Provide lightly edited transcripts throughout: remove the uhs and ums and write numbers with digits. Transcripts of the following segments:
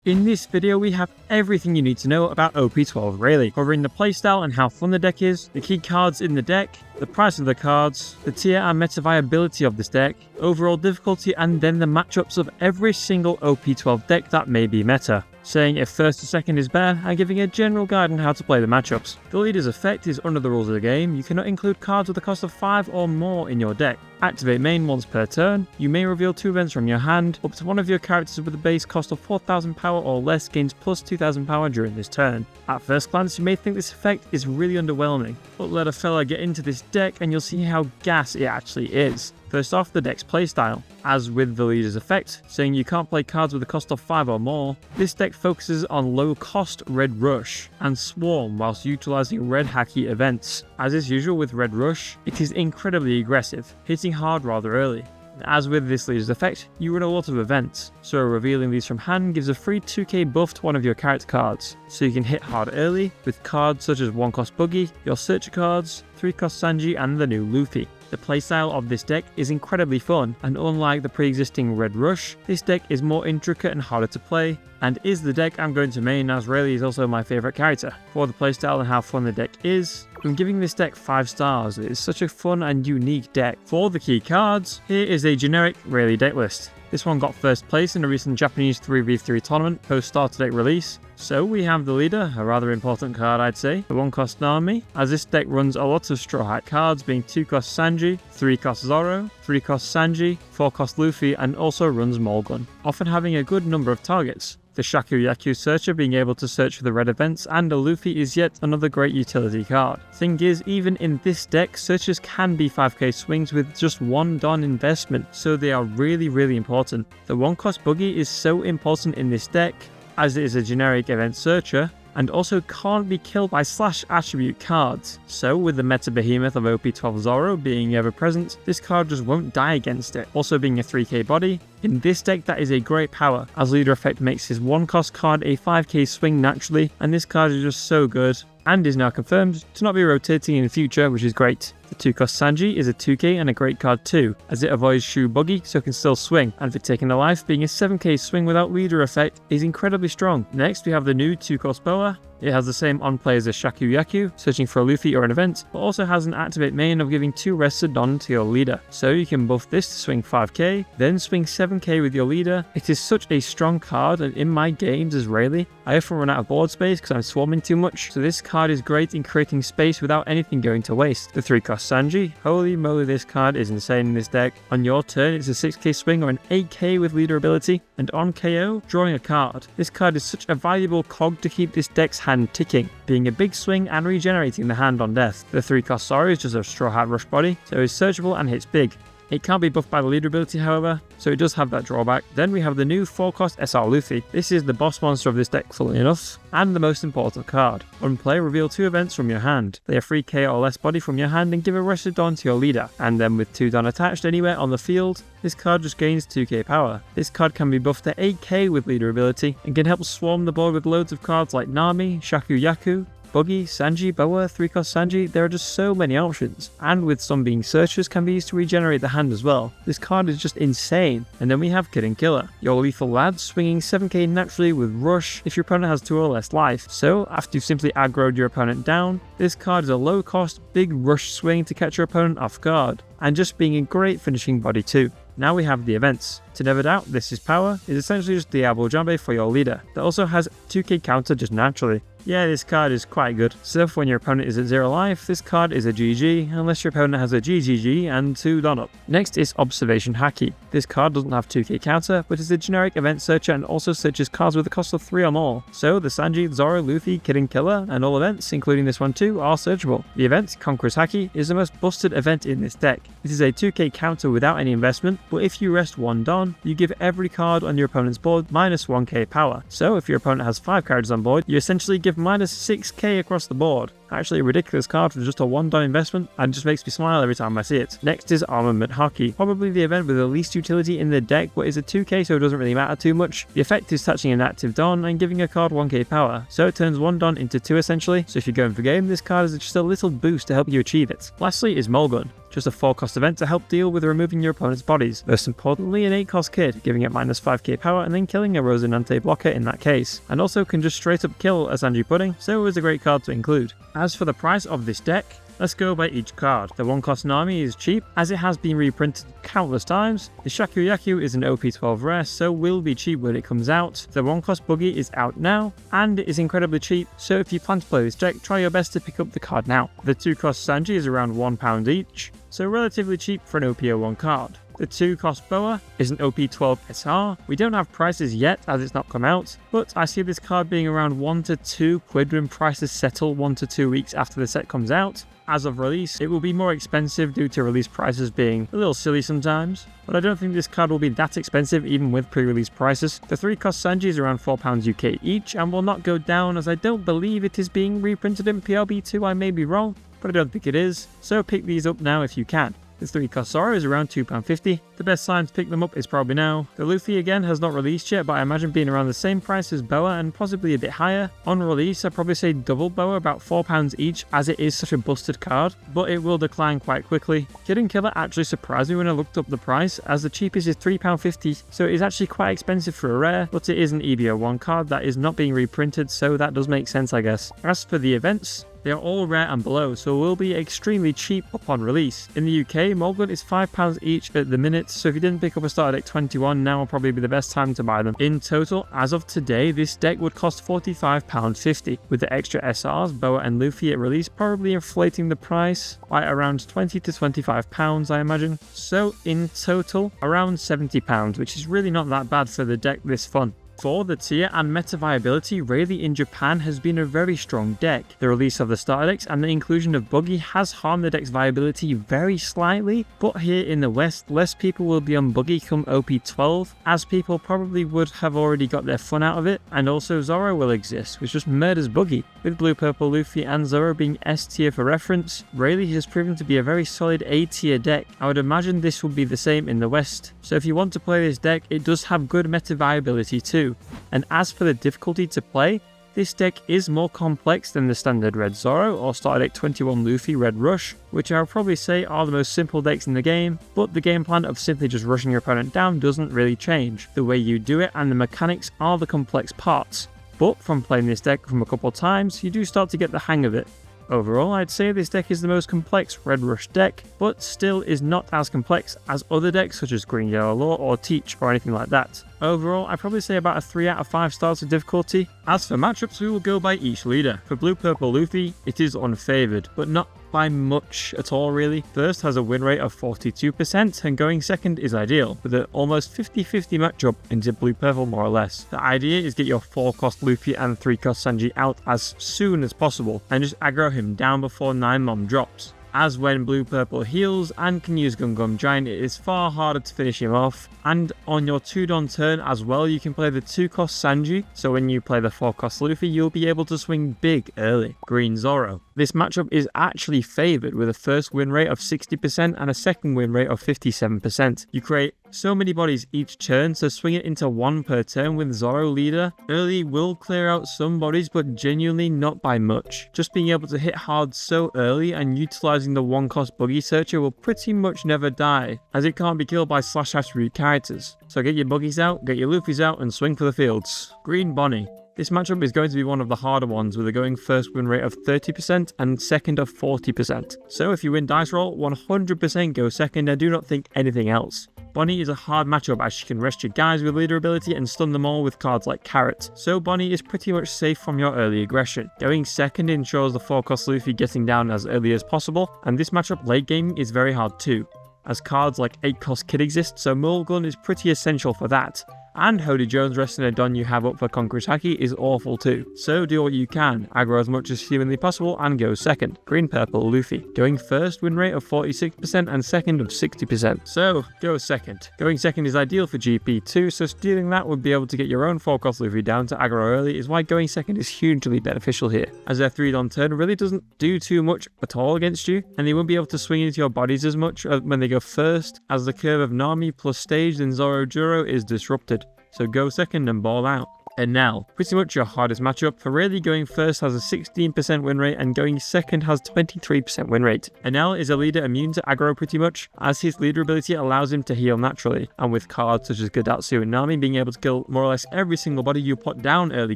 In this video we have everything you need to know about OP12 Rayleigh, covering the playstyle and how fun the deck is, the key cards in the deck, the price of the cards, the tier and meta viability of this deck, overall difficulty, and then the matchups of every single OP12 deck that may be meta, saying if first or second is better, and giving a general guide on how to play the matchups. The leader's effect is under the rules of the game. You cannot include cards with a cost of 5 or more in your deck. Activate main once per turn. You may reveal 2 events from your hand. Up to one of your characters with a base cost of 4,000 power or less gains plus 2,000 power during this turn. At first glance you may think this effect is really underwhelming, but let a fella get into this deck and you'll see how gas it actually is. First off, the deck's playstyle. As with the leader's effect, saying you can't play cards with a cost of 5 or more, this deck focuses on low cost Red Rush and Swarm whilst utilising red hacky events. As is usual with Red Rush, it is incredibly aggressive, hitting hard rather early. As with this leader's effect, you run a lot of events, so revealing these from hand gives a free 2k buff to one of your character cards, so you can hit hard early with cards such as 1 cost Buggy, your Searcher cards, 3 cost Sanji and the new Luffy. The playstyle of this deck is incredibly fun, and unlike the pre-existing Red Rush, this deck is more intricate and harder to play, and is the deck I'm going to main as Rayleigh is also my favourite character. For the playstyle and how fun the deck is, I'm giving this deck 5 stars. It is such a fun and unique deck. For the key cards, here is a generic Rayleigh deck list. This one got first place in a recent Japanese 3v3 tournament post starter deck release. So we have the leader, a rather important card I'd say, the 1 cost Nami, as this deck runs a lot of Straw Hat cards being 2 cost Sanji, 3 cost Zoro, 3 cost Sanji, 4 cost Luffy, and also runs Mulgun, often having a good number of targets. The Shakuyaku Searcher being able to search for the red events, and a Luffy is yet another great utility card. Thing is, even in this deck, searchers can be 5k swings with just 1 Don investment, so they are really important. The 1 cost Buggy is so important in this deck, as it is a generic event searcher, and also can't be killed by slash attribute cards. So with the meta behemoth of OP12 Zoro being ever present, this card just won't die against it. Also being a 3k body, in this deck that is a great power, as leader effect makes his 1 cost card a 5k swing naturally, and this card is just so good, and is now confirmed to not be rotating in the future, which is great. The 2 cost Sanji is a 2k and a great card too, as it avoids Shu Buggy so it can still swing, and for taking a life, being a 7k swing without leader effect is incredibly strong. Next we have the new 2 cost Boa. It has the same on play as a Shakuyaku, searching for a Luffy or an event, but also has an activate main of giving 2 rested Don to your leader. So you can buff this to swing 5k, then swing 7k with your leader. It is such a strong card, and in my games as Rayleigh, I often run out of board space because I'm swarming too much, so this card is great in creating space without anything going to waste. The 3 cost Sanji, holy moly this card is insane in this deck. On your turn it's a 6k swing or an 8k with leader ability, and on KO, drawing a card. This card is such a valuable cog to keep this deck's hand ticking, being a big swing and regenerating the hand on death. The 3 cost Sorry is just a Straw Hat Rush body, so it's searchable and hits big. It can't be buffed by the leader ability however, so it does have that drawback. Then we have the new 4 cost SR Luffy. This is the boss monster of this deck funnily enough, and the most important card. On play, reveal 2 events from your hand. Play a 3k or less body from your hand and give a rested Don to your leader, and then with 2 Don attached anywhere on the field, this card just gains 2k power. This card can be buffed to 8k with leader ability, and can help swarm the board with loads of cards like Nami, Shakuyaku, Buggy, Sanji, Boa, 3 cost Sanji. There are just so many options, and with some being searchers can be used to regenerate the hand as well. This card is just insane. And then we have Kid and Killer, your lethal lad swinging 7k naturally with Rush if your opponent has 2 or less life. So after you've simply aggroed your opponent down, this card is a low cost big rush swing to catch your opponent off guard, and just being a great finishing body too. Now we have the events. To never doubt, this is power is essentially just Diablo Jambe for your leader, that also has 2k counter just naturally. Yeah, this card is quite good. So when your opponent is at 0 life, this card is a GG, unless your opponent has a GGG and 2 Don up. Next is Observation Haki. This card doesn't have 2k counter, but is a generic event searcher and also searches cards with a cost of 3 or more. So the Sanji, Zoro, Luffy, Kid and Killer, and all events, including this one too, are searchable. The event, Conqueror's Haki, is the most busted event in this deck. It is a 2k counter without any investment, but if you rest 1 Don, you give every card on your opponent's board minus 1k power. So if your opponent has 5 characters on board, you essentially give minus 6k across the board. Actually a ridiculous card for just a 1-don investment, and just makes me smile every time I see it. Next is Armament Hockey, probably the event with the least utility in the deck, but is a 2k so it doesn't really matter too much. The effect is touching an active don and giving a card 1k power, so it turns 1 don into 2 essentially, so if you're going for game, this card is just a little boost to help you achieve it. Lastly is Mulgun, just a 4-cost event to help deal with removing your opponent's bodies. Most importantly, an 8-cost kid, giving it minus 5k power and then killing a Rosinante blocker in that case, and also can just straight up kill a Sanji Pudding, so it was a great card to include. As for the price of this deck, let's go by each card. The 1-cost Nami is cheap, as it has been reprinted countless times. The Shakuyaku is an OP12 rare, so will be cheap when it comes out. The 1-cost Boogie is out now, and it is incredibly cheap, so if you plan to play this deck, try your best to pick up the card now. The 2-cost Sanji is around £1 each, so relatively cheap for an OP01 card. The 2-cost Boa is an OP12 SR. We don't have prices yet as it's not come out, but I see this card being around 1 to 2 quid when prices settle 1 to 2 weeks after the set comes out. As of release, it will be more expensive due to release prices being a little silly sometimes, but I don't think this card will be that expensive even with pre-release prices. The 3-cost Sanji is around £4 UK each and will not go down as I don't believe it is being reprinted in PLB2, I may be wrong, but I don't think it is, so pick these up now if you can. The 3-cost Zoro is around £2.50. The best time to pick them up is probably now. The Luffy again has not released yet, but I imagine being around the same price as Boa and possibly a bit higher. On release, I'd probably say double Boa, about £4 each, as it is such a busted card, but it will decline quite quickly. Kid and Killer actually surprised me when I looked up the price, as the cheapest is £3.50, so it is actually quite expensive for a rare, but it is an EBO1 card that is not being reprinted, so that does make sense I guess. As for the events, they are all rare and below, so will be extremely cheap upon release. In the UK, Mulgun is £5 each at the minute, so if you didn't pick up a starter deck 21, now will probably be the best time to buy them. In total, as of today, this deck would cost £45.50, with the extra SRs, Boa and Luffy at release probably inflating the price by around £20 to £25 I imagine. So in total, around £70, which is really not that bad for the deck this fun. For the tier and meta viability, Rayleigh in Japan has been a very strong deck. The release of the starter decks and the inclusion of Buggy has harmed the deck's viability very slightly, but here in the West, less people will be on Buggy come OP12, as people probably would have already got their fun out of it, and also Zoro will exist, which just murders Buggy. With Blue Purple Luffy and Zoro being S tier for reference, Rayleigh has proven to be a very solid A tier deck. I would imagine this will be the same in the West, so if you want to play this deck, it does have good meta viability too. And as for the difficulty to play, this deck is more complex than the standard Red Zoro or starter deck 21 Luffy Red Rush, which I would probably say are the most simple decks in the game, but the game plan of simply just rushing your opponent down doesn't really change. The way you do it and the mechanics are the complex parts, but from playing this deck from a couple times, you do start to get the hang of it. Overall, I'd say this deck is the most complex Red Rush deck, but still is not as complex as other decks such as Green Yellow Law or Teach or anything like that. Overall, I'd probably say about a 3 out of 5 stars of difficulty. As for matchups, we will go by each leader. For Blue Purple Luffy, it is unfavoured, but not by much at all really. First has a win rate of 42%, and going second is ideal, with an almost 50-50 matchup into Blue Purple more or less. The idea is get your 4-cost Luffy and 3-cost Sanji out as soon as possible, and just aggro him down before 9 Mom drops. As when Blue Purple heals and can use Gum Gum Giant, it is far harder to finish him off. And on your 2-don turn as well, you can play the 2-cost Sanji, so when you play the 4-cost Luffy, you'll be able to swing big early. Green Zoro. This matchup is actually favoured with a first win rate of 60% and a second win rate of 57%. You create so many bodies each turn, so swing it into 1 per turn with Zoro leader. Early will clear out some bodies, but genuinely not by much. Just being able to hit hard so early and utilising the 1-cost Buggy Searcher will pretty much never die, as it can't be killed by slash attribute characters. So get your Buggies out, get your Luffys out, and swing for the fields. Green Bonnie. This matchup is going to be one of the harder ones, with a going first win rate of 30% and second of 40%. So if you win dice roll, 100% go second and do not think anything else. Bonnie is a hard matchup as she can rest your guys with leader ability and stun them all with cards like Carrot, so Bonnie is pretty much safe from your early aggression. Going second ensures the 4-cost Luffy getting down as early as possible, and this matchup late game is very hard too, as cards like 8-cost Kid exist, so Mulgun is pretty essential for that, And Hody Jones resting a Don you have up for Conqueror's Haki is awful too. So do what you can, aggro as much as humanly possible and go second. Green Purple Luffy. Going first win rate of 46% and second of 60%. So go second. Going second is ideal for GP2, so stealing that would be able to get your own 4-cost Luffy down to aggro early is why going second is hugely beneficial here, as their 3-Don turn really doesn't do too much at all against you, and they won't be able to swing into your bodies as much when they go first, as the curve of Nami plus staged in Zoro Juro is disrupted. So go second and ball out. Enel, pretty much your hardest matchup, for Rayleigh going first has a 16% win rate and going second has 23% win rate. Enel is a leader immune to aggro pretty much, as his leader ability allows him to heal naturally, and with cards such as Gadatsu and Nami being able to kill more or less every single body you put down early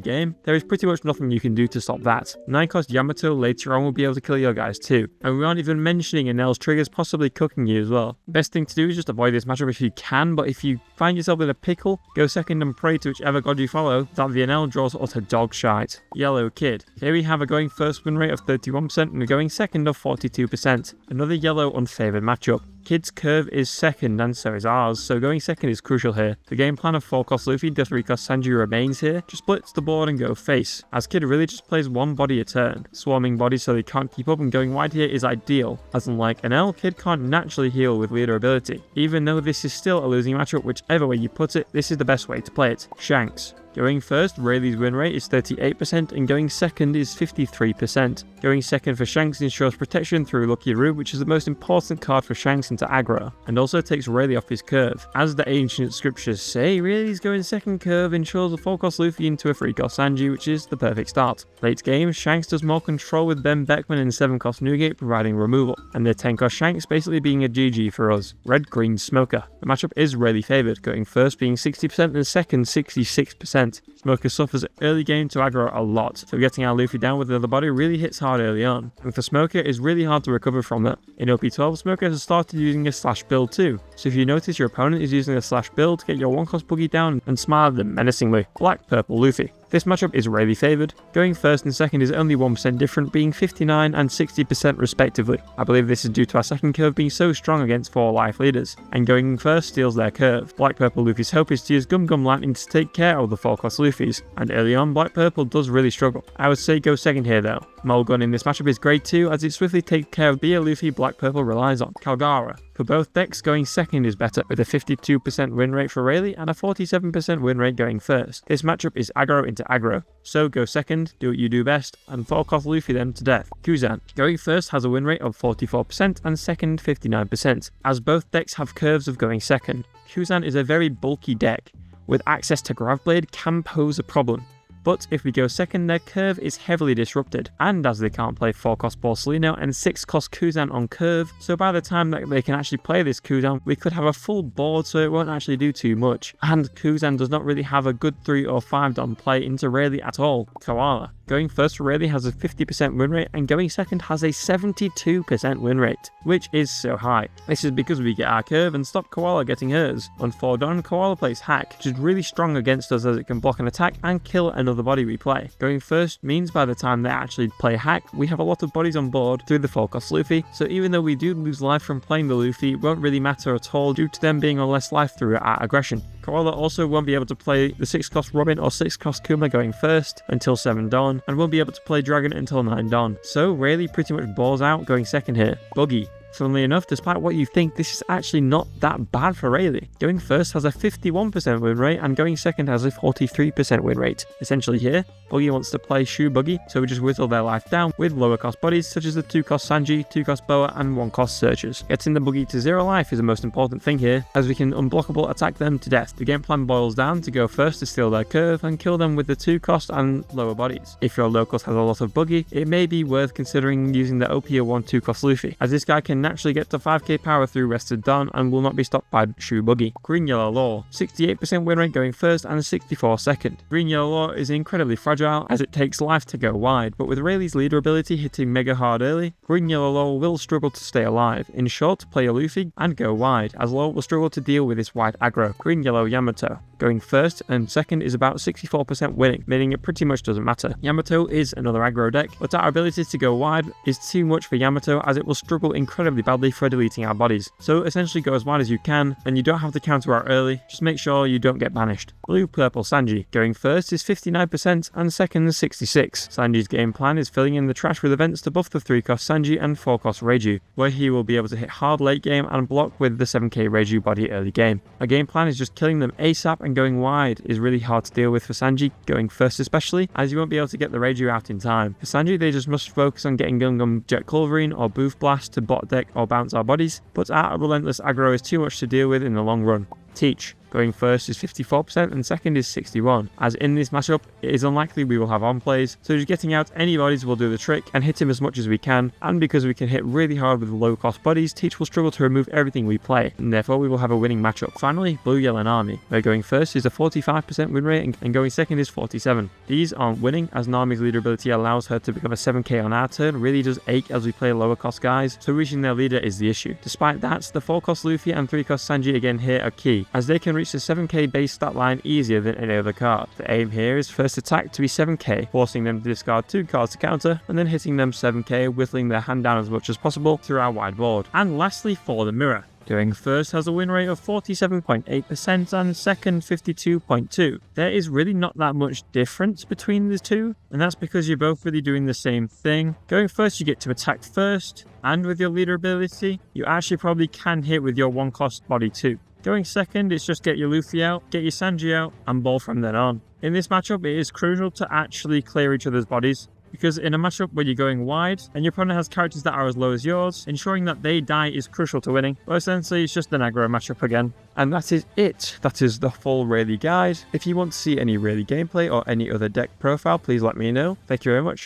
game, there is pretty much nothing you can do to stop that. 9-cost Yamato later on will be able to kill your guys too, and we aren't even mentioning Enel's triggers possibly cooking you as well. Best thing to do is just avoid this matchup if you can, but if you find yourself in a pickle, go second and pray to whichever god you follow that the Enel draws utter dog shite. Yellow Kid. Here we have a going first win rate of 31% and a going second of 42%. Another yellow unfavoured matchup. Kid's curve is second and so is ours, so going second is crucial here. The game plan of 4-cost Luffy, the 3-cost Sanji remains here. Just splits the board and go face, as Kid really just plays one body a turn. Swarming bodies so they can't keep up, and going wide here is ideal, as unlike Enel, Kid can't naturally heal with leader ability. Even though this is still a losing matchup, whichever way you put it, this is the best way to play it. Shanks. Going first, Rayleigh's win rate is 38% and going second is 53%. Going second for Shanks ensures protection through Lucky Root, which is the most important card for Shanks into aggro, and also takes Rayleigh off his curve. As the ancient scriptures say, Rayleigh's going second curve ensures a 4-cost Luffy into a 3-cost Sanji, which is the perfect start. Late game, Shanks does more control with Ben Beckman and 7-cost Newgate providing removal, and the 10-cost Shanks basically being a GG for us. Red-Green Smoker. The matchup is Rayleigh favoured, going first being 60% and second 66%. Smoker suffers early game to aggro a lot, so getting our Luffy down with another body really hits hard early on, and for Smoker it's really hard to recover from that. In OP12, Smoker has started using a slash build too, so if you notice your opponent is using a slash build, get your 1-cost boogie down and smile at them menacingly. Black Purple Luffy. This matchup is Rayleigh favoured. Going first and second is only 1% different, being 59 and 60% respectively. I believe this is due to our second curve being so strong against 4 life leaders, and going first steals their curve. Black Purple Luffy's hope is to use Gum Gum Lightning to take care of the 4-cost Luffys, and early on Black Purple does really struggle. I would say go second here though. Mulgun in this matchup is great too, as it swiftly takes care of a Luffy Black Purple relies on. Kalgara. For both decks, going second is better, with a 52% win rate for Rayleigh and a 47% win rate going first. This matchup is aggro into aggro, so go second, do what you do best, and 4-cost Luffy them to death. Kuzan. Going first has a win rate of 44% and second 59%, as both decks have curves of going second. Kuzan is a very bulky deck, with access to Gravblade can pose a problem. But if we go second, their curve is heavily disrupted, and as they can't play 4-cost Borsalino and 6-cost Kuzan on curve, so by the time that they can actually play this Kuzan, we could have a full board so it won't actually do too much. And Kuzan does not really have a good 3 or 5 Don play into Rayleigh at all. Koala. Going first for Rayleigh has a 50% win rate, and going second has a 72% win rate, which is so high. This is because we get our curve and stop Koala getting hers. On 4 Don, Koala plays Hack, which is really strong against us as it can block an attack and kill another body we play. Going first means by the time they actually play Hack, we have a lot of bodies on board through the 4-cost Luffy, so even though we do lose life from playing the Luffy, it won't really matter at all due to them being on less life through our aggression. Koala also won't be able to play the 6-cost Robin or 6-cost Kuma going first until 7 Dawn, and won't be able to play Dragon until 9 Dawn. So Rayleigh pretty much balls out going second here. Buggy. Funnily enough, despite what you think, this is actually not that bad for Rayleigh. Going first has a 51% win rate and going second has a 43% win rate. Essentially here, Buggy wants to play Shoe Buggy, so we just whittle their life down with lower cost bodies such as the 2-cost Sanji, 2-cost Boa and 1-cost Searchers. Getting the Buggy to 0 life is the most important thing here, as we can unblockable attack them to death. The game plan boils down to go first to steal their curve and kill them with the 2-cost and lower bodies. If your low cost has a lot of Buggy, it may be worth considering using the OP1 2-cost Luffy, as this guy can naturally get to 5k power through Rested Dawn and will not be stopped by Shoe Buggy. Green Yellow Law. 68% win rate going first and 64 second. Green Yellow Law is incredibly fragile as it takes life to go wide, but with Rayleigh's leader ability hitting mega hard early, Green Yellow Law will struggle to stay alive. In short, play a Luffy and go wide, as Law will struggle to deal with this wide aggro. Green Yellow Yamato. Going first and second is about 64% winning, meaning it pretty much doesn't matter. Yamato is another aggro deck, but our ability to go wide is too much for Yamato as it will struggle incredibly badly for deleting our bodies. So essentially go as wide as you can, and you don't have to counter out early, just make sure you don't get banished. Blue Purple Sanji. Going first is 59% and second 66%. Sanji's game plan is filling in the trash with events to buff the 3-cost Sanji and 4-cost Reiju, where he will be able to hit hard late game and block with the 7k Reiju body early game. Our game plan is just killing them ASAP, and going wide is really hard to deal with for Sanji, going first especially, as you won't be able to get the Reiju out in time. For Sanji, they just must focus on getting Gungam Jet Culverine or Booth Blast to bot deck or bounce our bodies, but our relentless aggro is too much to deal with in the long run. Teach. Going first is 54% and second is 61%. As in this matchup, it is unlikely we will have on plays, so just getting out any bodies will do the trick and hit him as much as we can, and because we can hit really hard with low cost bodies, Teach will struggle to remove everything we play, and therefore we will have a winning matchup. Finally, Blue Yellow Nami, where going first is a 45% win rate and going second is 47%. These aren't winning, as Nami's leader ability allows her to become a 7k on our turn really does ache as we play lower cost guys, so reaching their leader is the issue. Despite that, the 4-cost Luffy and 3-cost Sanji again here are key, as they can reach the 7k base stat line easier than any other card. The aim here is first attack to be 7k, forcing them to discard 2 cards to counter, and then hitting them 7k, whittling their hand down as much as possible through our wide board. And lastly, for the mirror. Going first has a win rate of 47.8% and second 52.2%. There is really not that much difference between the two, and that's because you're both really doing the same thing. Going first, you get to attack first, and with your leader ability, you actually probably can hit with your 1-cost body too. Going second, it's just get your Luffy out, get your Sanji out, and ball from then on. In this matchup, it is crucial to actually clear each other's bodies, because in a matchup where you're going wide and your opponent has characters that are as low as yours, ensuring that they die is crucial to winning. But essentially, it's just an aggro matchup again. And that is it. That is the full Rayleigh guide. If you want to see any Rayleigh gameplay or any other deck profile, please let me know. Thank you very much.